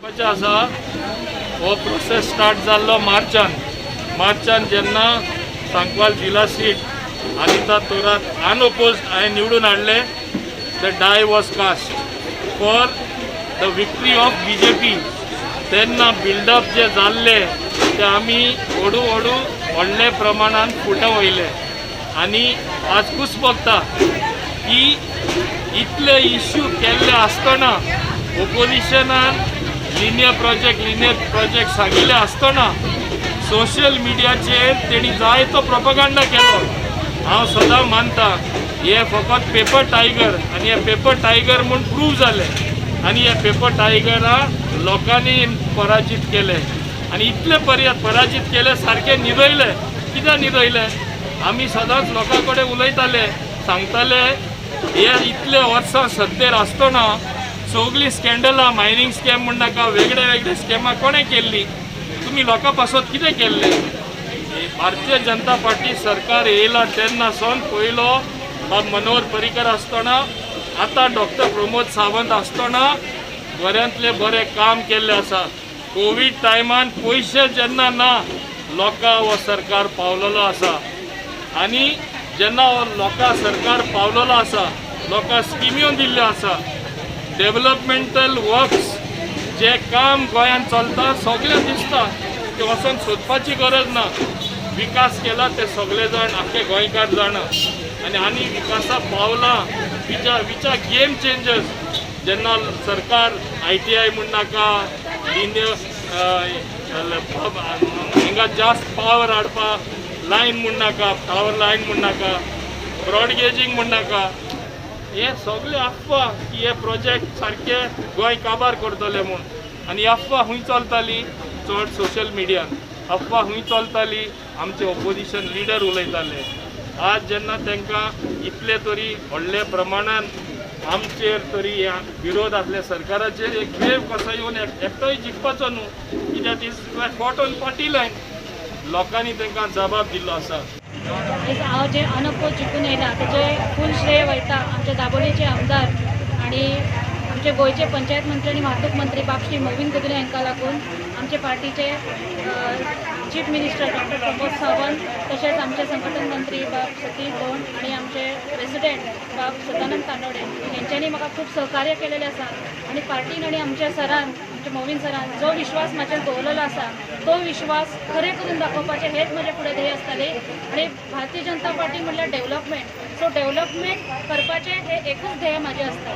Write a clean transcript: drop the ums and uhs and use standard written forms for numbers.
आसा हो process start जाल्लो मार्चान जेन्ना सांकवाल जिल्हा सीट अनिता तोरात अनओपोज्ड हांवें निवडून हाडले. The die was cast for the victory of BJP. तेन्ना बिल्डअप जे जाल्ले ते आमी हळू व्हडले प्रमाणात फुटां वयले आनी आज खूस भोगता की इतले इश्यू केल्ले आसतना ओपोजिशनान लिनियर प्रोजेक्ट सांगिल्ले आसतना सोशल मिडियाचेर तेणी जाय तो प्रोपगंडा केलो. हांव सदां मानता हे फकत पेपर टायगर आनी हे पेपर टायगर म्हूण प्रूव जालें आनी हे पेपर टायगरा लोकांनी पराजीत केले आनी इतले पराजीत केले सारके न्हिदयले. कित्याक न्हिदयले? आमी सदांच लोकां कडेन उलयताले सांगताले हे इतले वर्सां सत्तेर आसतना सगळीं स्कॅन्डलां मायनिंग स्कॅम म्हण नाका वेगळे स्कॅमां कोणें केल्ली? तुमी लोकां पासत कितें केल्लें? भारतीय जनता पार्टी सरकार येयला तेन्ना सावन पयलो बाब मनोहर पर्रीकर आसतना आतां डॉक्टर प्रमोद सावंत आसतना बऱ्यांतले बरें काम केल्लें आसा. कोवीड टायमान पयशे जेन्ना ना लोकां हो सरकार पावलेलो आसा आनी जेन्ना हो लोकां सरकार पावलेलो आसा लोकां स्किम्यो दिल्ल्यो आसा. डेव्हलपमेंटल वर्क्स जे काम गोंयांत चलता सगळें दिसता ते वचून सोदपाची गरज ना. विकास केला ते सगळे जाण आख्खे गोंयकार जाणा आनी विकासा पावला विच आर गेम चेंजर्स. जेन्ना सरकार ITI म्हण नाका हिंगा जास्त पावर हाडपा लायन म्हण नाका पावर लायन म्हण नाका ब्रॉडगेजींग म्हण नाका हे सगळे अफवा की हे प्रोजेक्ट सारखे गोंय काबार करतले म्हूण आनी अफवा खंय चलताली चड सोशल मिडियान अफवा खंय चलताली आमचे ऑपोजिशन लिडर उलयताले. आज जेन्ना तांकां इतले तरी व्हडले प्रमाणान आमचेर तरी विरोध असल्या सरकाराचेर एक वेव कसो येवन एकटोय जिखपाचो न्हू कित्याक is fought on party line. लोकांनी तांकां जबाब दिल्लो आसा. हांव जे अनओपोज जिखून येयला तेजे फूल श्रेय वयता आमचे दाबोळेचे आमदार आनी आमचे गोंयचे पंचायत मंत्री आनी वाहतूक मंत्री बाब श्री मोविन कुदले हांकां लागून आमचे पार्टीचे chief minister doctor Pramod Sawant तशेंच आमचे संघटन मंत्री बाब सतीश भोंड आनी आमचे प्रेसिडेंट बाब सदानंद कानोडे हेंच्यांनी म्हाका खूब सहकार्य केलेलें आसा आनी पार्टीन आनी आमच्या सरान आमच्या मोविन सरान जो विश्वास म्हाजेर दवरलेलो आसा तो विश्वास खरें करून दाखोवपाचें हेच म्हजे फुडें ध्येय आसतलें. आनी भारतीय जनता पार्टी म्हणल्यार डेव्हलपमेंट. सो डेव्हलपमेंट करपाचें हें एकूच ध्येय म्हाजें आसता.